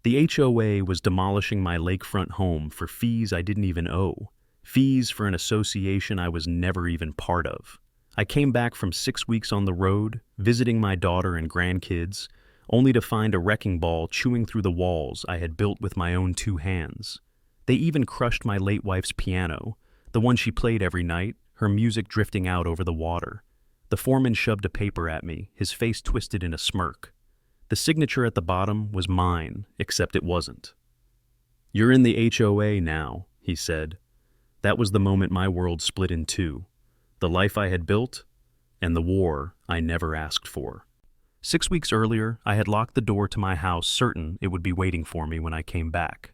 The HOA was demolishing my lakefront home for fees I didn't even owe, fees for an association I was never even part of. I came back from 6 weeks on the road, visiting my daughter and grandkids, only to find a wrecking ball chewing through the walls I had built with my own 2 hands. They even crushed my late wife's piano, the one she played every night, her music drifting out over the water. The foreman shoved a paper at me, his face twisted in a smirk. The signature at the bottom was mine, except it wasn't. "You're in the HOA now," he said. That was the moment my world split in two. The life I had built, and the war I never asked for. 6 weeks earlier, I had locked the door to my house, certain it would be waiting for me when I came back.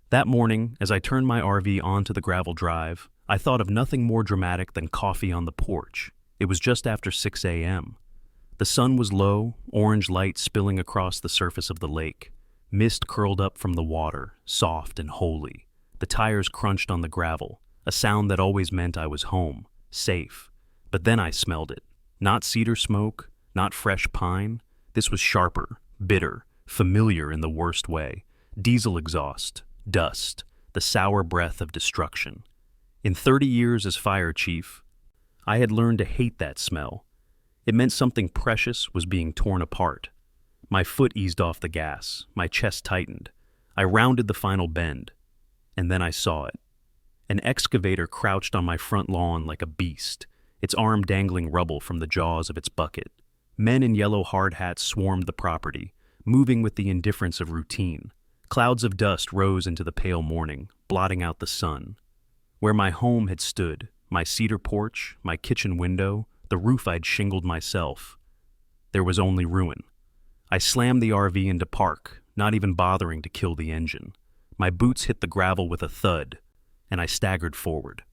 That morning, as I turned my RV onto the gravel drive, I thought of nothing more dramatic than coffee on the porch. It was just after 6 a.m. The sun was low, orange light spilling across the surface of the lake. Mist curled up from the water, soft and holy. The tires crunched on the gravel, a sound that always meant I was home, safe. But then I smelled it. Not cedar smoke, not fresh pine. This was sharper, bitter, familiar in the worst way. Diesel exhaust, dust, the sour breath of destruction. In 30 years as fire chief, I had learned to hate that smell. It meant something precious was being torn apart. My foot eased off the gas, my chest tightened. I rounded the final bend, and then I saw it. An excavator crouched on my front lawn like a beast, its arm dangling rubble from the jaws of its bucket. Men in yellow hard hats swarmed the property, moving with the indifference of routine. Clouds of dust rose into the pale morning, blotting out the sun. Where my home had stood, my cedar porch, my kitchen window, the roof I'd shingled myself, there was only ruin. I slammed the RV into park, not even bothering to kill the engine. My boots hit the gravel with a thud, and I staggered forward.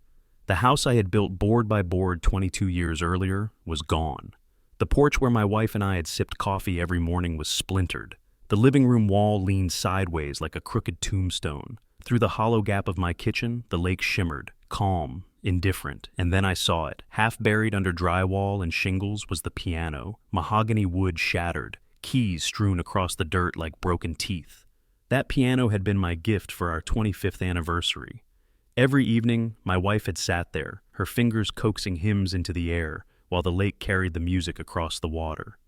The house I had built board by board 22 years earlier was gone. The porch where my wife and I had sipped coffee every morning was splintered. The living room wall leaned sideways like a crooked tombstone. Through the hollow gap of my kitchen, the lake shimmered, calm, indifferent, and then I saw it. Half buried under drywall and shingles was the piano, mahogany wood shattered, keys strewn across the dirt like broken teeth. That piano had been my gift for our 25th anniversary. Every evening, my wife had sat there, her fingers coaxing hymns into the air, while the lake carried the music across the water.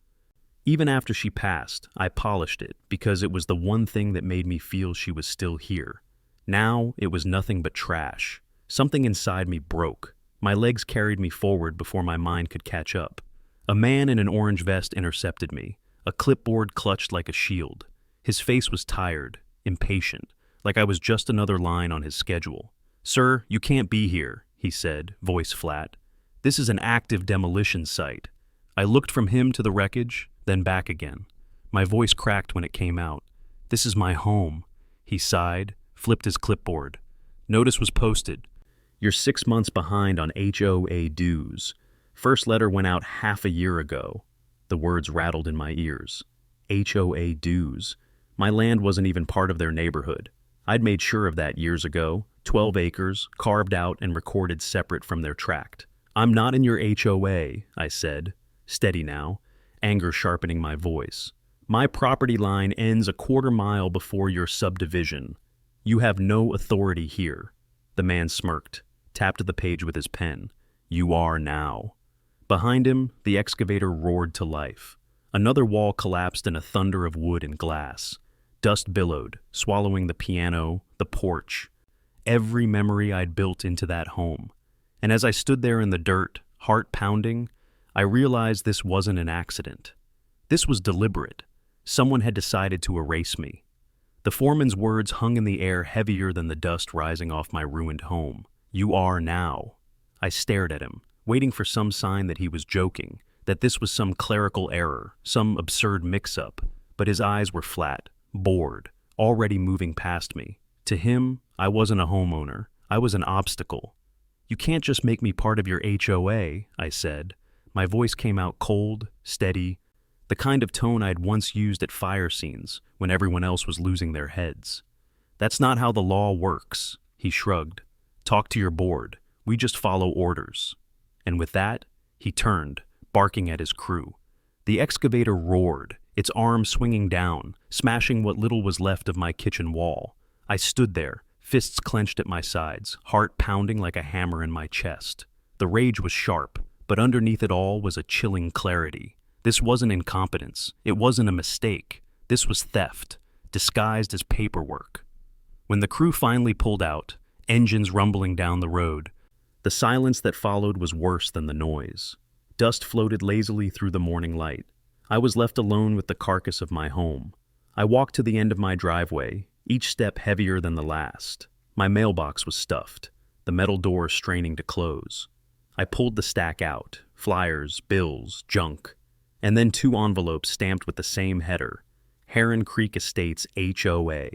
Even after she passed, I polished it because it was the one thing that made me feel she was still here. Now, it was nothing but trash. Something inside me broke. My legs carried me forward before my mind could catch up. A man in an orange vest intercepted me, a clipboard clutched like a shield. His face was tired, impatient, like I was just another line on his schedule. "Sir, you can't be here," he said, voice flat. "This is an active demolition site." I looked from him to the wreckage, then back again. My voice cracked when it came out. "This is my home." He sighed, flipped his clipboard. Notice was posted. "You're 6 months behind on HOA dues. First letter went out half a year ago." The words rattled in my ears. HOA dues. My land wasn't even part of their neighborhood. I'd made sure of that years ago. 12 acres, carved out and recorded separate from their tract. "I'm not in your HOA, I said, steady now, anger sharpening my voice. "My property line ends a quarter mile before your subdivision. You have no authority here." The man smirked, tapped the page with his pen. "You are now." Behind him, the excavator roared to life. Another wall collapsed in a thunder of wood and glass. Dust billowed, swallowing the piano, the porch, every memory I'd built into that home. And as I stood there in the dirt, heart pounding, I realized this wasn't an accident. This was deliberate. Someone had decided to erase me. The foreman's words hung in the air heavier than the dust rising off my ruined home. "You are now." I stared at him, waiting for some sign that he was joking, that this was some clerical error, some absurd mix-up. But his eyes were flat, bored, already moving past me. To him, I wasn't a homeowner. I was an obstacle. "You can't just make me part of your HOA, I said. My voice came out cold, steady, the kind of tone I'd once used at fire scenes when everyone else was losing their heads. "That's not how the law works," he shrugged. "Talk to your board. We just follow orders." And with that, he turned, barking at his crew. The excavator roared, its arm swinging down, smashing what little was left of my kitchen wall. I stood there, fists clenched at my sides, heart pounding like a hammer in my chest. The rage was sharp, but underneath it all was a chilling clarity. This wasn't incompetence. It wasn't a mistake. This was theft, disguised as paperwork. When the crew finally pulled out, engines rumbling down the road, the silence that followed was worse than the noise. Dust floated lazily through the morning light. I was left alone with the carcass of my home. I walked to the end of my driveway, each step heavier than the last. My mailbox was stuffed, the metal door straining to close. I pulled the stack out, flyers, bills, junk, and then 2 envelopes stamped with the same header, Heron Creek Estates HOA.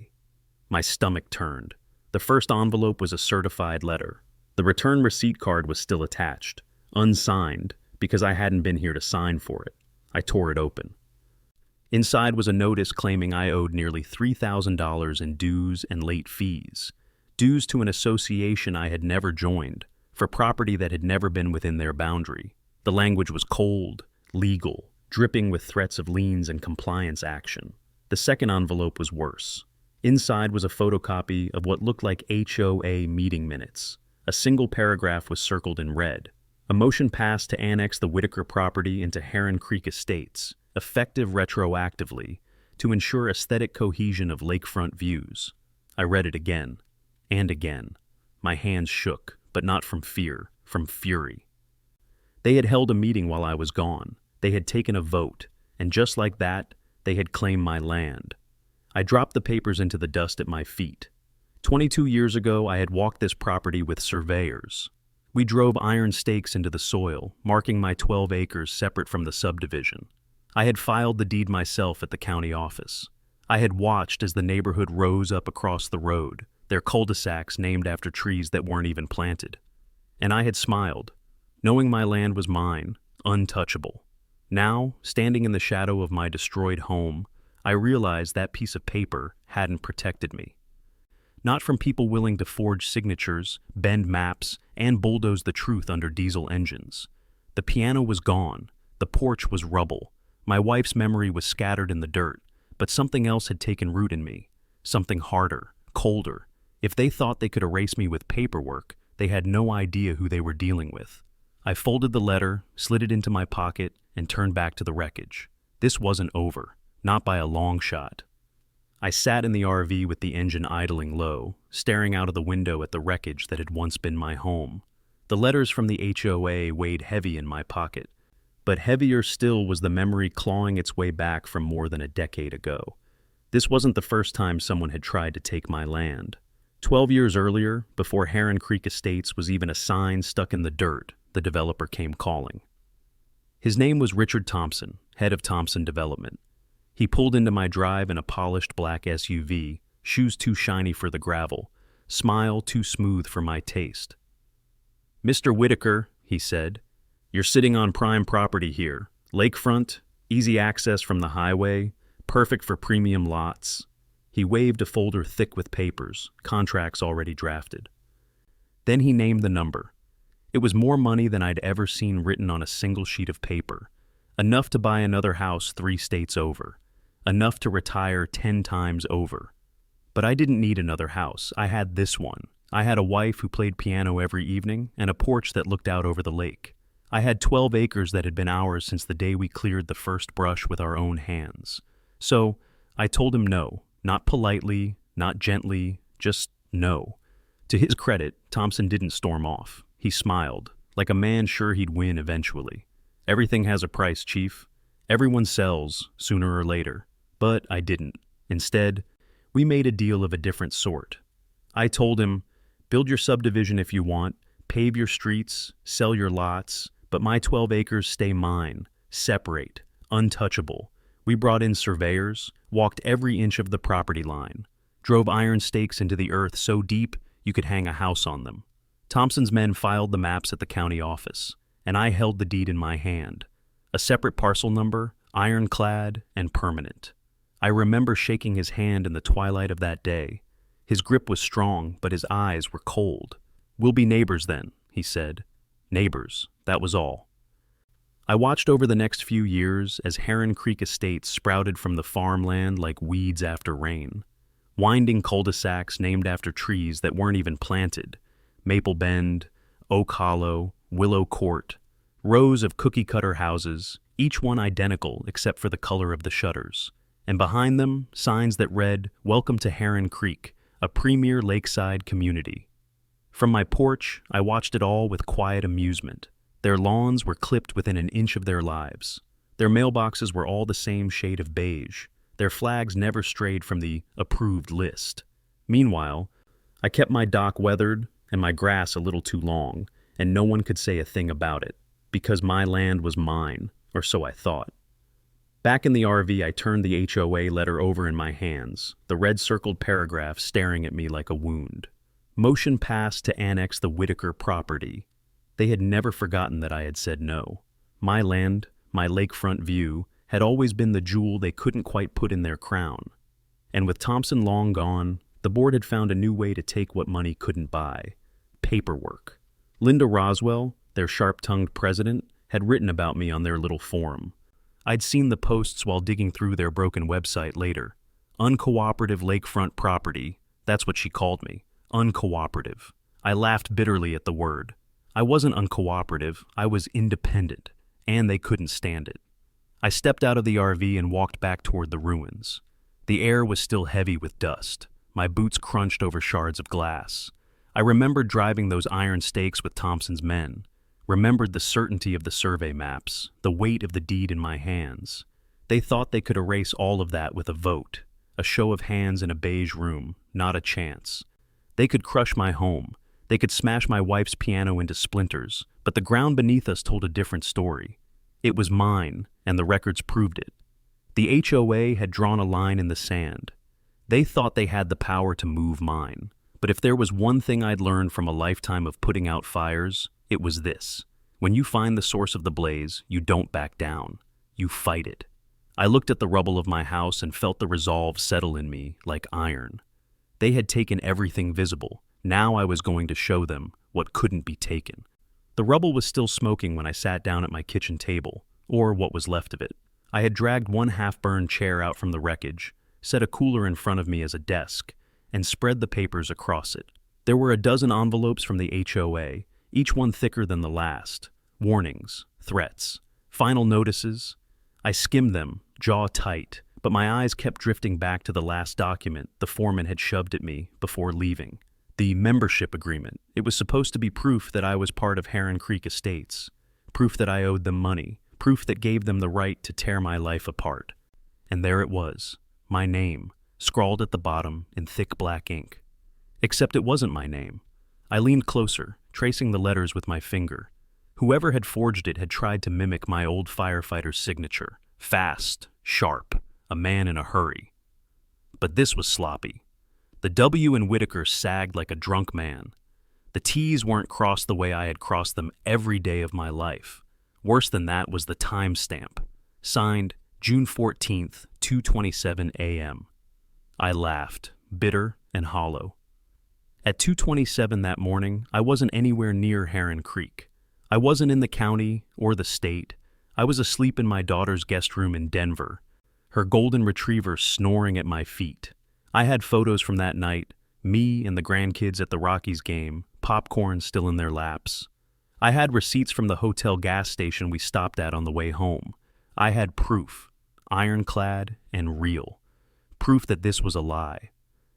My stomach turned. The first envelope was a certified letter. The return receipt card was still attached, unsigned, because I hadn't been here to sign for it. I tore it open. Inside was a notice claiming I owed nearly $3,000 in dues and late fees, dues to an association I had never joined, for property that had never been within their boundary. The language was cold, legal, dripping with threats of liens and compliance action. The second envelope was worse. Inside was a photocopy of what looked like HOA meeting minutes. A single paragraph was circled in red. A motion passed to annex the Whitaker property into Heron Creek Estates, effective retroactively, to ensure aesthetic cohesion of lakefront views. I read it again, and again. My hands shook, but not from fear, from fury. They had held a meeting while I was gone. They had taken a vote, and just like that, they had claimed my land. I dropped the papers into the dust at my feet. 22 years ago, I had walked this property with surveyors. We drove iron stakes into the soil, marking my 12 acres separate from the subdivision. I had filed the deed myself at the county office. I had watched as the neighborhood rose up across the road, their cul-de-sacs named after trees that weren't even planted. And I had smiled, knowing my land was mine, untouchable. Now, standing in the shadow of my destroyed home, I realized that piece of paper hadn't protected me. Not from people willing to forge signatures, bend maps, and bulldoze the truth under diesel engines. The piano was gone. The porch was rubble. My wife's memory was scattered in the dirt, but something else had taken root in me. Something harder, colder. If they thought they could erase me with paperwork, they had no idea who they were dealing with. I folded the letter, slid it into my pocket, and turned back to the wreckage. This wasn't over, not by a long shot. I sat in the RV with the engine idling low, staring out of the window at the wreckage that had once been my home. The letters from the HOA weighed heavy in my pocket, but heavier still was the memory clawing its way back from more than a decade ago. This wasn't the first time someone had tried to take my land. 12 years earlier, before Heron Creek Estates was even a sign stuck in the dirt, the developer came calling. His name was Richard Thompson, head of Thompson Development. He pulled into my drive in a polished black SUV, shoes too shiny for the gravel, smile too smooth for my taste. "Mr. Whitaker," he said, "you're sitting on prime property here. Lakefront, easy access from the highway, perfect for premium lots." He waved a folder thick with papers, contracts already drafted. Then he named the number. It was more money than I'd ever seen written on a single sheet of paper. Enough to buy another house 3 states over. Enough to retire 10 times over. But I didn't need another house. I had this one. I had a wife who played piano every evening and a porch that looked out over the lake. I had 12 acres that had been ours since the day we cleared the first brush with our own hands. So I told him no, not politely, not gently, just no. To his credit, Thompson didn't storm off. He smiled, like a man sure he'd win eventually. "Everything has a price, Chief. Everyone sells, sooner or later." But I didn't. Instead, we made a deal of a different sort. I told him, "Build your subdivision if you want, pave your streets, sell your lots, but my 12 acres stay mine, separate, untouchable." We brought in surveyors, walked every inch of the property line, drove iron stakes into the earth so deep you could hang a house on them. Thompson's men filed the maps at the county office, and I held the deed in my hand. A separate parcel number, ironclad and permanent. I remember shaking his hand in the twilight of that day. His grip was strong, but his eyes were cold. "We'll be neighbors then," he said. Neighbors, that was all. I watched over the next few years as Heron Creek estates sprouted from the farmland like weeds after rain. Winding cul-de-sacs named after trees that weren't even planted. Maple Bend, Oak Hollow, Willow Court. Rows of cookie-cutter houses, each one identical except for the color of the shutters. And behind them, signs that read, "Welcome to Heron Creek, a premier lakeside community." From my porch, I watched it all with quiet amusement. Their lawns were clipped within an inch of their lives. Their mailboxes were all the same shade of beige. Their flags never strayed from the approved list. Meanwhile, I kept my dock weathered and my grass a little too long, and no one could say a thing about it, because my land was mine, or so I thought. Back in the RV, I turned the HOA letter over in my hands, the red circled paragraph staring at me like a wound. Motion passed to annex the Whitaker property. They had never forgotten that I had said no. My land, my lakefront view, had always been the jewel they couldn't quite put in their crown. And with Thompson long gone, the board had found a new way to take what money couldn't buy: paperwork. Linda Roswell, their sharp-tongued president, had written about me on their little forum. I'd seen the posts while digging through their broken website later. Uncooperative lakefront property, that's what she called me. Uncooperative. I laughed bitterly at the word. I wasn't uncooperative, I was independent, and they couldn't stand it. I stepped out of the RV and walked back toward the ruins. The air was still heavy with dust. My boots crunched over shards of glass. I remembered driving those iron stakes with Thompson's men. Remembered the certainty of the survey maps, the weight of the deed in my hands. They thought they could erase all of that with a vote, a show of hands in a beige room, not a chance. They could crush my home. They could smash my wife's piano into splinters, but the ground beneath us told a different story. It was mine, and the records proved it. The HOA had drawn a line in the sand. They thought they had the power to move mine, but if there was one thing I'd learned from a lifetime of putting out fires, it was this: when you find the source of the blaze, you don't back down. You fight it. I looked at the rubble of my house and felt the resolve settle in me like iron. They had taken everything visible. Now I was going to show them what couldn't be taken. The rubble was still smoking when I sat down at my kitchen table, or what was left of it. I had dragged one half-burned chair out from the wreckage, set a cooler in front of me as a desk, and spread the papers across it. There were a dozen envelopes from the HOA, each one thicker than the last. Warnings, threats, final notices. I skimmed them, jaw tight, but my eyes kept drifting back to the last document the foreman had shoved at me before leaving. The membership agreement. It was supposed to be proof that I was part of Heron Creek Estates, proof that I owed them money, proof that gave them the right to tear my life apart. And there it was, my name, scrawled at the bottom in thick black ink. Except it wasn't my name. I leaned closer, tracing the letters with my finger. Whoever had forged it had tried to mimic my old firefighter's signature: fast, sharp, a man in a hurry. But this was sloppy. The W in Whitaker sagged like a drunk man. The T's weren't crossed the way I had crossed them every day of my life. Worse than that was the timestamp. Signed, June 14th, 2:27 a.m. I laughed, bitter and hollow. At 2:27 that morning, I wasn't anywhere near Heron Creek. I wasn't in the county or the state. I was asleep in my daughter's guest room in Denver, her golden retriever snoring at my feet. I had photos from that night, me and the grandkids at the Rockies game, popcorn still in their laps. I had receipts from the hotel gas station we stopped at on the way home. I had proof, ironclad and real. Proof that this was a lie.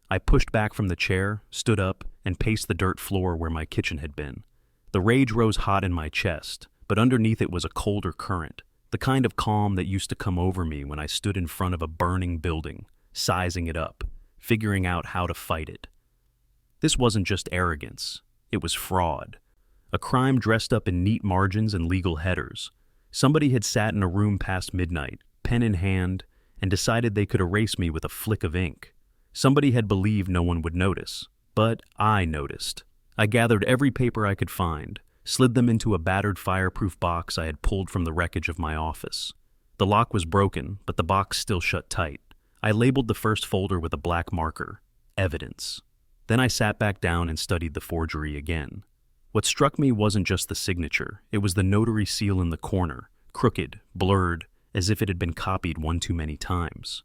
I pushed back from the chair, stood up, and paced the dirt floor where my kitchen had been. The rage rose hot in my chest, but underneath it was a colder current, the kind of calm that used to come over me when I stood in front of a burning building, sizing it up, figuring out how to fight it. This wasn't just arrogance, it was fraud. A crime dressed up in neat margins and legal headers. Somebody had sat in a room past midnight, pen in hand, and decided they could erase me with a flick of ink. Somebody had believed no one would notice, but I noticed. I gathered every paper I could find, slid them into a battered fireproof box I had pulled from the wreckage of my office. The lock was broken, but the box still shut tight. I labeled the first folder with a black marker, evidence. Then I sat back down and studied the forgery again. What struck me wasn't just the signature, it was the notary seal in the corner, crooked, blurred, as if it had been copied one too many times.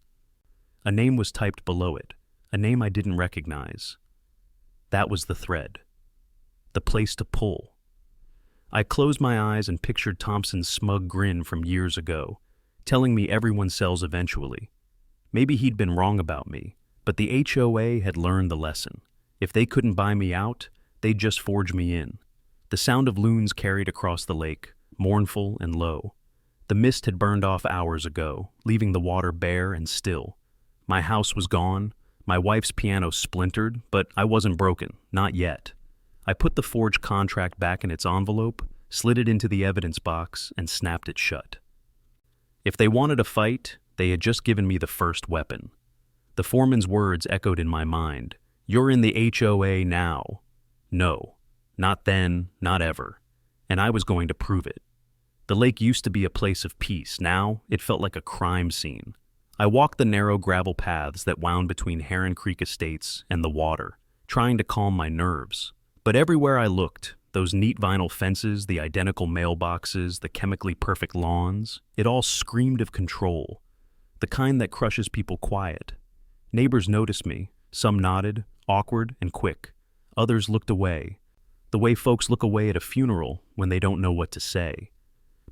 A name was typed below it, a name I didn't recognize. That was the thread. The place to pull. I closed my eyes and pictured Thompson's smug grin from years ago, telling me everyone sells eventually. Maybe he'd been wrong about me, but the HOA had learned the lesson. If they couldn't buy me out, they'd just forge me in. The sound of loons carried across the lake, mournful and low. The mist had burned off hours ago, leaving the water bare and still. My house was gone, my wife's piano splintered, but I wasn't broken, not yet. I put the forged contract back in its envelope, slid it into the evidence box, and snapped it shut. If they wanted a fight, they had just given me the first weapon. The foreman's words echoed in my mind. "You're in the HOA now." No, not then, not ever. And I was going to prove it. The lake used to be a place of peace. Now it felt like a crime scene. I walked the narrow gravel paths that wound between Heron Creek Estates and the water, trying to calm my nerves. But everywhere I looked, those neat vinyl fences, the identical mailboxes, the chemically perfect lawns, it all screamed of control, the kind that crushes people quiet. Neighbors noticed me. Some nodded, awkward and quick. Others looked away, the way folks look away at a funeral when they don't know what to say.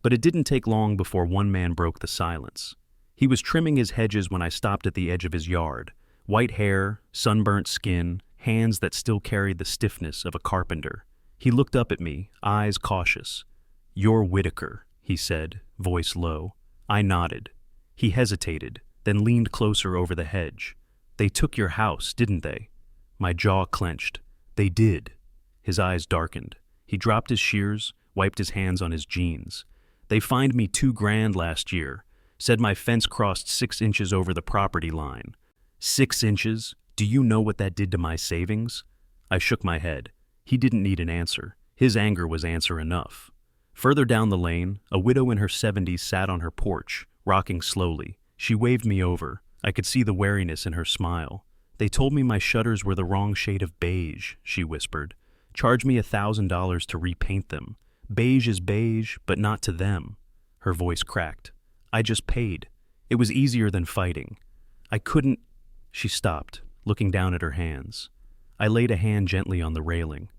But it didn't take long before one man broke the silence. He was trimming his hedges when I stopped at the edge of his yard. White hair, sunburnt skin, hands that still carried the stiffness of a carpenter. He looked up at me, eyes cautious. "You're Whitaker," he said, voice low. I nodded. He hesitated, then leaned closer over the hedge. "They took your house, didn't they?" My jaw clenched. "They did." His eyes darkened. He dropped his shears, wiped his hands on his jeans. "They fined me $2,000 last year. Said my fence crossed 6 inches over the property line." 6 inches? Do you know what that did to my savings? I shook my head. He didn't need an answer. His anger was answer enough. Further down the lane, a widow in her 70s sat on her porch, rocking slowly. She waved me over. I could see the wariness in her smile. "They told me my shutters were the wrong shade of beige," she whispered. "Charge me $1,000 to repaint them. Beige is beige, but not to them." Her voice cracked. "I just paid. It was easier than fighting. I couldn't—" She stopped, looking down at her hands. I laid a hand gently on the railing.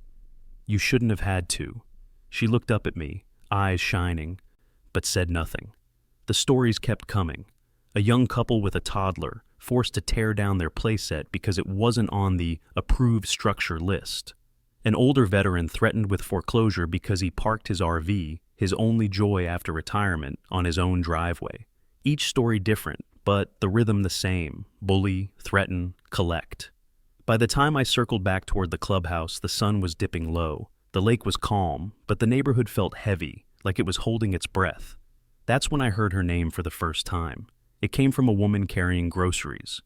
"You shouldn't have had to." She looked up at me, eyes shining, but said nothing. The stories kept coming. A young couple with a toddler, forced to tear down their playset because it wasn't on the approved structure list. An older veteran threatened with foreclosure because he parked his RV, his only joy after retirement, on his own driveway. Each story different, but the rhythm the same: bully, threaten, collect. By the time I circled back toward the clubhouse, the sun was dipping low. The lake was calm, but the neighborhood felt heavy, like it was holding its breath. That's when I heard her name for the first time. It came from a woman carrying groceries,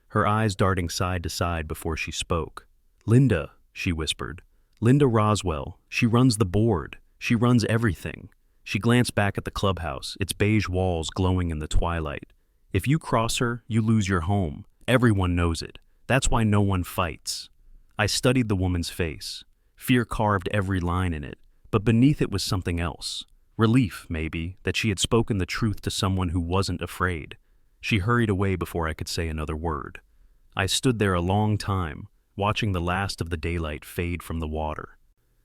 her eyes darting side to side before she spoke. "Linda," she whispered. "Linda Roswell. She runs the board. She runs everything." She glanced back at the clubhouse, its beige walls glowing in the twilight. "If you cross her, you lose your home. Everyone knows it. That's why no one fights." I studied the woman's face. Fear carved every line in it, but beneath it was something else. Relief, maybe, that she had spoken the truth to someone who wasn't afraid. She hurried away before I could say another word. I stood there a long time, watching the last of the daylight fade from the water.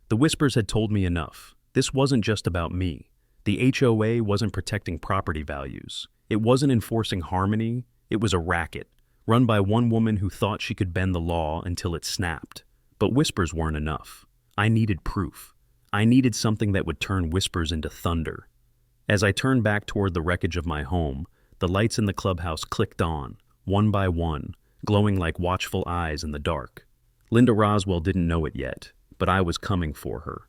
The whispers had told me enough. This wasn't just about me. The HOA wasn't protecting property values. It wasn't enforcing harmony. It was a racket, run by one woman who thought she could bend the law until it snapped. But whispers weren't enough. I needed proof. I needed something that would turn whispers into thunder. As I turned back toward the wreckage of my home, the lights in the clubhouse clicked on, one by one, glowing like watchful eyes in the dark. Linda Roswell didn't know it yet, but I was coming for her.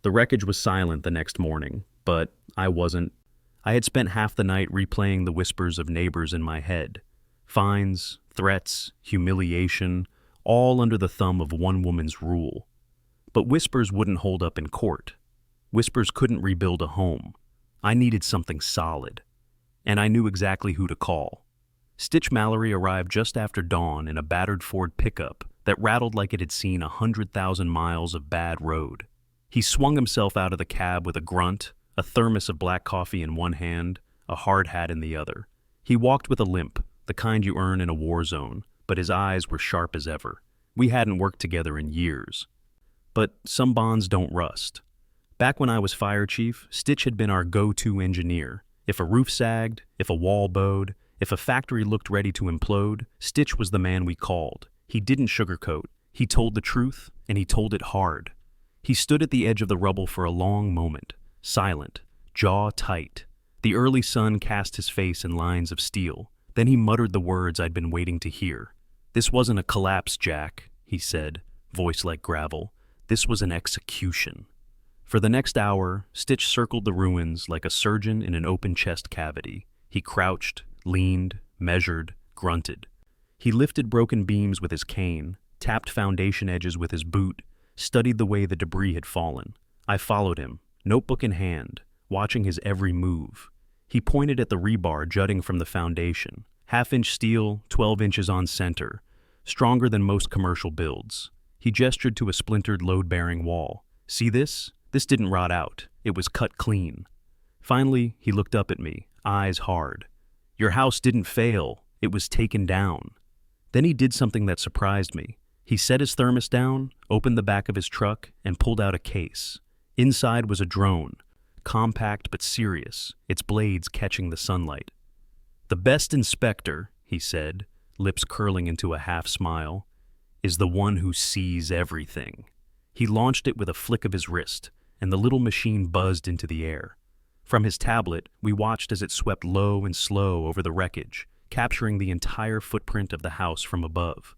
The wreckage was silent the next morning, but I wasn't. I had spent half the night replaying the whispers of neighbors in my head. Fines, threats, humiliation, all under the thumb of one woman's rule. But whispers wouldn't hold up in court. Whispers couldn't rebuild a home. I needed something solid. And I knew exactly who to call. Stitch Mallory arrived just after dawn in a battered Ford pickup that rattled like it had seen 100,000 miles of bad road. He swung himself out of the cab with a grunt, a thermos of black coffee in one hand, a hard hat in the other. He walked with a limp, the kind you earn in a war zone, but his eyes were sharp as ever. We hadn't worked together in years. But some bonds don't rust. Back when I was fire chief, Stitch had been our go-to engineer. If a roof sagged, if a wall bowed, if a factory looked ready to implode, Stitch was the man we called. He didn't sugarcoat. He told the truth, and he told it hard. He stood at the edge of the rubble for a long moment, silent, jaw tight. The early sun cast his face in lines of steel. Then he muttered the words I'd been waiting to hear. "This wasn't a collapse, Jack," he said, voice like gravel. "This was an execution." For the next hour, Stitch circled the ruins like a surgeon in an open chest cavity. He crouched, leaned, measured, grunted. He lifted broken beams with his cane, tapped foundation edges with his boot, studied the way the debris had fallen. I followed him, notebook in hand, watching his every move. He pointed at the rebar jutting from the foundation. Half-inch steel, 12 inches on center, stronger than most commercial builds. He gestured to a splintered load-bearing wall. "See this? This didn't rot out. It was cut clean." Finally, he looked up at me, eyes hard. "Your house didn't fail. It was taken down." Then he did something that surprised me. He set his thermos down, opened the back of his truck, and pulled out a case. Inside was a drone, compact but serious, its blades catching the sunlight. "The best inspector," he said, lips curling into a half-smile, "is the one who sees everything." He launched it with a flick of his wrist, and the little machine buzzed into the air. From his tablet, we watched as it swept low and slow over the wreckage, capturing the entire footprint of the house from above.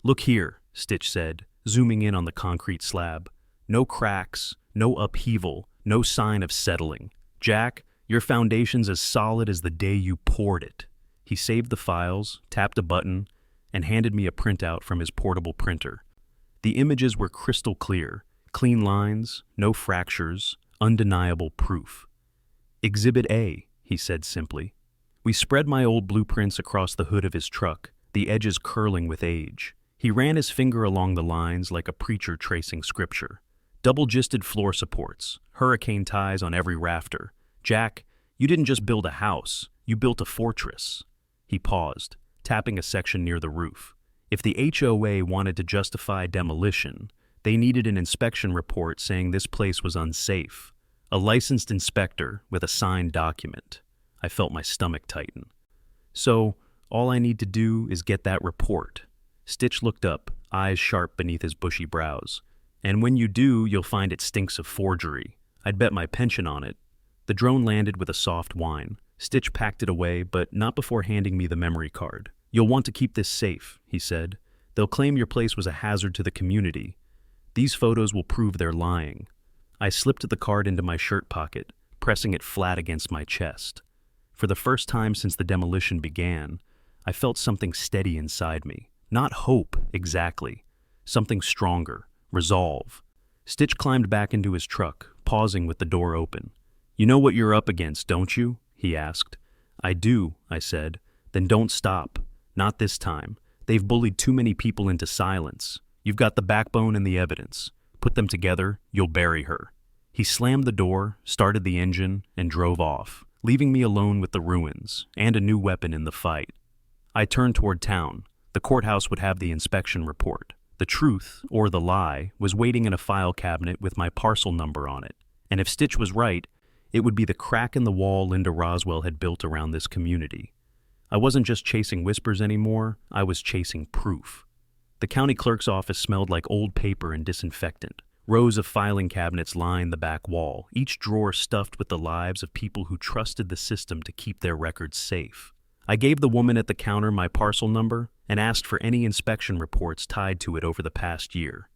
"Look here," Stitch said, zooming in on the concrete slab. "No cracks, no upheaval, no sign of settling. Jack, your foundation's as solid as the day you poured it." He saved the files, tapped a button, and handed me a printout from his portable printer. The images were crystal clear, clean lines, no fractures, undeniable proof. "Exhibit A," he said simply. We spread my old blueprints across the hood of his truck, the edges curling with age. He ran his finger along the lines like a preacher tracing scripture. Double-gisted floor supports, hurricane ties on every rafter. "Jack, you didn't just build a house, you built a fortress." He paused, tapping a section near the roof. If the HOA wanted to justify demolition, they needed an inspection report saying this place was unsafe. A licensed inspector with a signed document. I felt my stomach tighten. "So, all I need to do is get that report." Stitch looked up, eyes sharp beneath his bushy brows. "And when you do, you'll find it stinks of forgery. I'd bet my pension on it." The drone landed with a soft whine. Stitch packed it away, but not before handing me the memory card. "You'll want to keep this safe," he said. "They'll claim your place was a hazard to the community. These photos will prove they're lying." I slipped the card into my shirt pocket, pressing it flat against my chest. For the first time since the demolition began, I felt something steady inside me. Not hope, exactly. Something stronger. Resolve. Stitch climbed back into his truck, pausing with the door open. "You know what you're up against, don't you?" he asked. "I do," I said. "Then don't stop. Not this time. They've bullied too many people into silence. You've got the backbone and the evidence. Put them together, you'll bury her." He slammed the door, started the engine, and drove off, leaving me alone with the ruins and a new weapon in the fight. I turned toward town. The courthouse would have the inspection report. The truth, or the lie, was waiting in a file cabinet with my parcel number on it. And if Stitch was right, it would be the crack in the wall Linda Roswell had built around this community. I wasn't just chasing whispers anymore, I was chasing proof. The county clerk's office smelled like old paper and disinfectant. Rows of filing cabinets lined the back wall, each drawer stuffed with the lives of people who trusted the system to keep their records safe. I gave the woman at the counter my parcel number and asked for any inspection reports tied to it over the past year.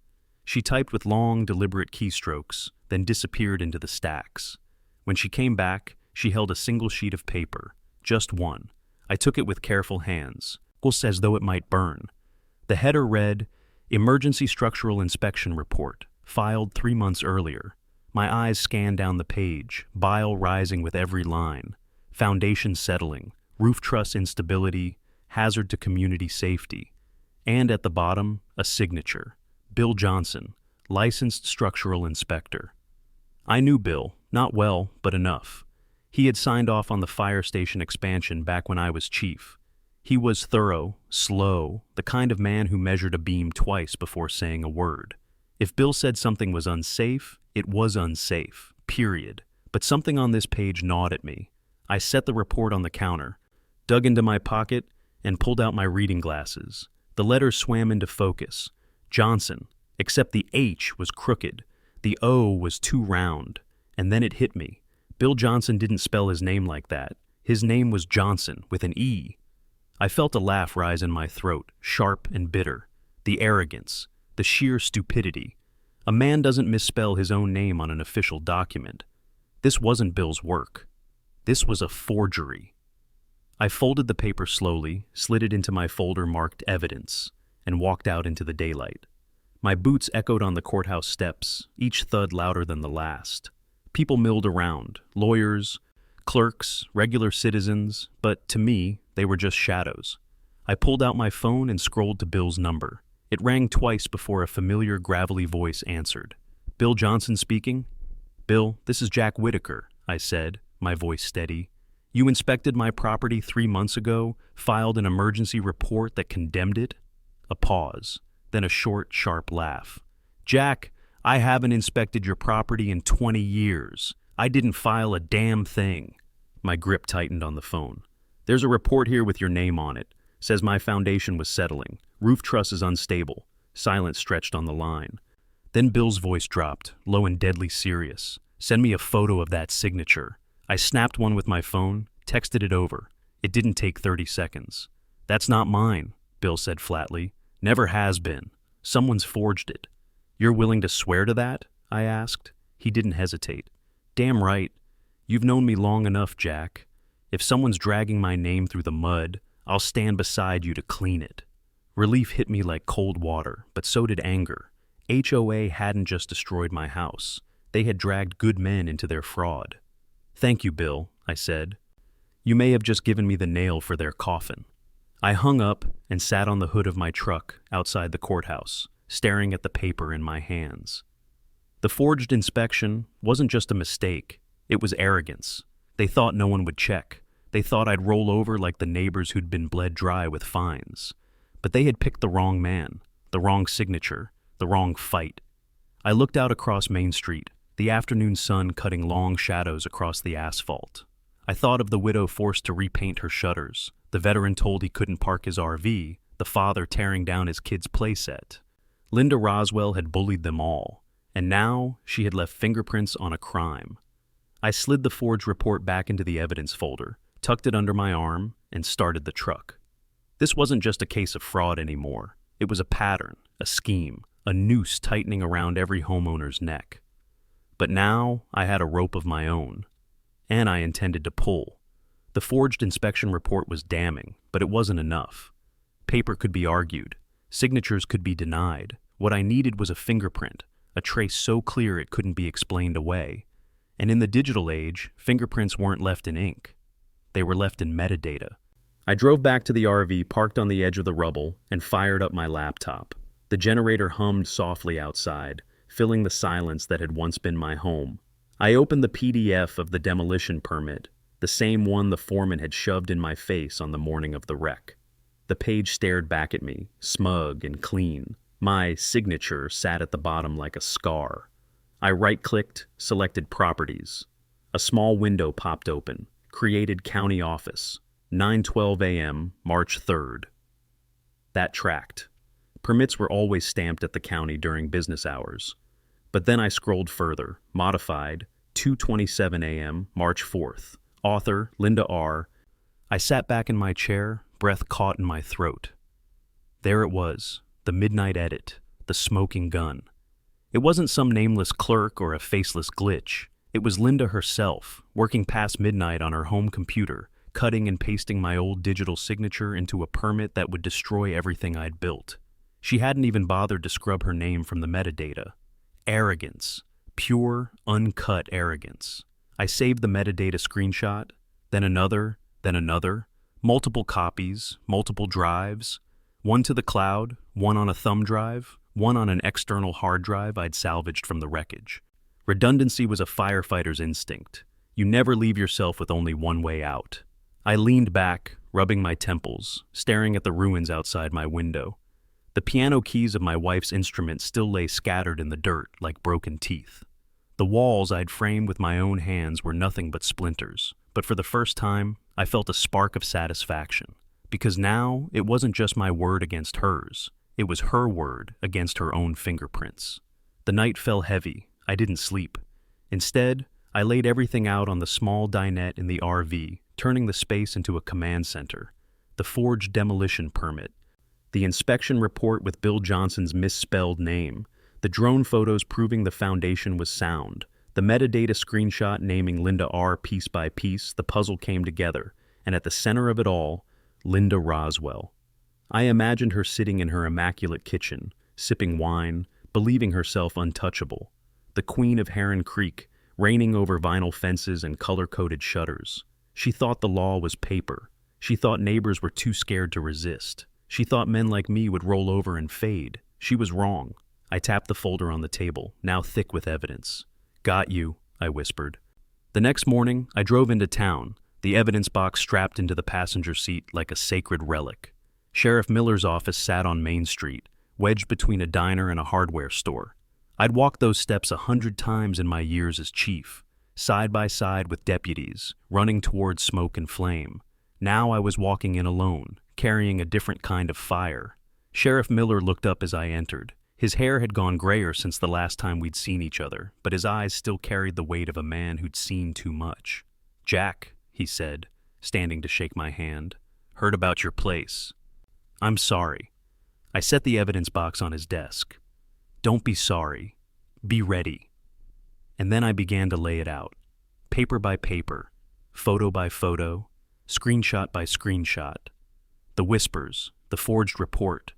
She typed with long, deliberate keystrokes, then disappeared into the stacks. When she came back, she held a single sheet of paper, just one. I took it with careful hands, almost as though it might burn. The header read, "Emergency Structural Inspection Report, filed 3 months earlier." My eyes scanned down the page, bile rising with every line. Foundation settling, roof truss instability, hazard to community safety. And at the bottom, a signature. Bill Johnson, licensed structural inspector. I knew Bill, Not well, but enough. He had signed off on the fire station expansion back when I was chief. He was thorough, slow, the kind of man who measured a beam twice before saying a word. If Bill said something was unsafe, it was unsafe, period. But something on this page gnawed at me. I set the report on the counter, dug into my pocket, and pulled out my reading glasses. The letters swam into focus. Johnson, except the H was crooked. The O was too round. And then it hit me. Bill Johnson didn't spell his name like that. His name was Johnson, with an E. I felt a laugh rise in my throat, sharp and bitter. The arrogance, the sheer stupidity. A man doesn't misspell his own name on an official document. This wasn't Bill's work. This was a forgery. I folded the paper slowly, slid it into my folder marked evidence, and walked out into the daylight. My boots echoed on the courthouse steps, each thud louder than the last. People milled around, lawyers, clerks, regular citizens, but to me, they were just shadows. I pulled out my phone and scrolled to Bill's number. It rang twice before a familiar, gravelly voice answered. Bill Johnson speaking? Bill, this is Jack Whitaker, I said, my voice steady. You inspected my property 3 months ago, filed an emergency report that condemned it? A pause, then a short, sharp laugh. Jack, I haven't inspected your property in 20 years. I didn't file a damn thing. My grip tightened on the phone. There's a report here with your name on it. Says my foundation was settling. Roof truss is unstable. Silence stretched on the line. Then Bill's voice dropped, low and deadly serious. Send me a photo of that signature. I snapped one with my phone, texted it over. It didn't take 30 seconds. That's not mine, Bill said flatly. Never has been. Someone's forged it. You're willing to swear to that? I asked. He didn't hesitate. Damn right. You've known me long enough, Jack. If someone's dragging my name through the mud, I'll stand beside you to clean it. Relief hit me like cold water, but so did anger. HOA hadn't just destroyed my house. They had dragged good men into their fraud. Thank you, Bill, I said. You may have just given me the nail for their coffin. I hung up and sat on the hood of my truck outside the courthouse, staring at the paper in my hands. The forged inspection wasn't just a mistake. It was arrogance. They thought no one would check. They thought I'd roll over like the neighbors who'd been bled dry with fines. But they had picked the wrong man, the wrong signature, the wrong fight. I looked out across Main Street, the afternoon sun cutting long shadows across the asphalt. I thought of the widow forced to repaint her shutters, the veteran told he couldn't park his RV, the father tearing down his kid's playset. Linda Roswell had bullied them all, and now she had left fingerprints on a crime. I slid the forged report back into the evidence folder, tucked it under my arm, and started the truck. This wasn't just a case of fraud anymore. It was a pattern, a scheme, a noose tightening around every homeowner's neck. But now I had a rope of my own, and I intended to pull. The forged inspection report was damning, but it wasn't enough. Paper could be argued. Signatures could be denied. What I needed was a fingerprint, a trace so clear it couldn't be explained away. And in the digital age, fingerprints weren't left in ink. They were left in metadata. I drove back to the RV parked on the edge of the rubble and fired up my laptop. The generator hummed softly outside, filling the silence that had once been my home. I opened the PDF of the demolition permit, the same one the foreman had shoved in my face on the morning of the wreck. The page stared back at me, smug and clean. My signature sat at the bottom like a scar. I right-clicked, selected Properties. A small window popped open. Created County Office. 9:12 a.m., March 3rd. That tracked. Permits were always stamped at the county during business hours. But then I scrolled further. Modified. 2:27 a.m., March 4th. Author, Linda R. I sat back in my chair, breath caught in my throat. There it was, the midnight edit, the smoking gun. It wasn't some nameless clerk or a faceless glitch. It was Linda herself, working past midnight on her home computer, cutting and pasting my old digital signature into a permit that would destroy everything I'd built. She hadn't even bothered to scrub her name from the metadata. Arrogance. Pure, uncut arrogance. I saved the metadata screenshot, then another, multiple copies, multiple drives, one to the cloud, one on a thumb drive, one on an external hard drive I'd salvaged from the wreckage. Redundancy was a firefighter's instinct. You never leave yourself with only one way out. I leaned back, rubbing my temples, staring at the ruins outside my window. The piano keys of my wife's instrument still lay scattered in the dirt like broken teeth. The walls I'd framed with my own hands were nothing but splinters, but for the first time, I felt a spark of satisfaction. Because now, it wasn't just my word against hers. It was her word against her own fingerprints. The night fell heavy. I didn't sleep. Instead, I laid everything out on the small dinette in the RV, turning the space into a command center. The forged demolition permit, the inspection report with Bill Johnson's misspelled name, the drone photos proving the foundation was sound, the metadata screenshot naming Linda R. piece by piece. The puzzle came together, and at the center of it all, Linda Roswell. I imagined her sitting in her immaculate kitchen, sipping wine, believing herself untouchable. The queen of Heron Creek, reigning over vinyl fences and color-coded shutters. She thought the law was paper. She thought neighbors were too scared to resist. She thought men like me would roll over and fade. She was wrong. I tapped the folder on the table, now thick with evidence. "Got you," I whispered. The next morning, I drove into town, the evidence box strapped into the passenger seat like a sacred relic. Sheriff Miller's office sat on Main Street, wedged between a diner and a hardware store. I'd walked those steps 100 times in my years as chief, side by side with deputies, running towards smoke and flame. Now I was walking in alone, carrying a different kind of fire. Sheriff Miller looked up as I entered. His hair had gone grayer since the last time we'd seen each other, but his eyes still carried the weight of a man who'd seen too much. "Jack," he said, standing to shake my hand. "Heard about your place." "I'm sorry." I set the evidence box on his desk. "Don't be sorry. Be ready." And then I began to lay it out. Paper by paper, photo by photo, screenshot by screenshot. The whispers, the forged report,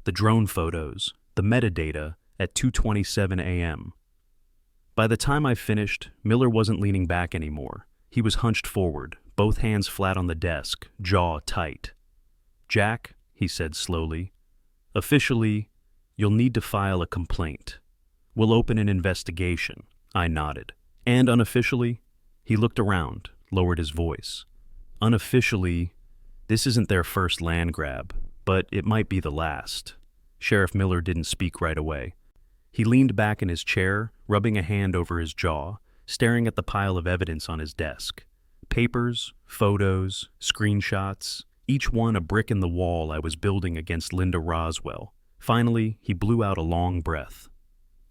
the drone photos, the metadata at 2:27 a.m. By the time I finished, Miller wasn't leaning back anymore. He was hunched forward, both hands flat on the desk, jaw tight. "Jack," he said slowly, "officially, you'll need to file a complaint. We'll open an investigation." I nodded. "And unofficially?" He looked around, lowered his voice. "Unofficially, this isn't their first land grab, but it might be the last." Sheriff Miller didn't speak right away. He leaned back in his chair, rubbing a hand over his jaw, staring at the pile of evidence on his desk. Papers, photos, screenshots, each one a brick in the wall I was building against Linda Roswell. Finally, he blew out a long breath.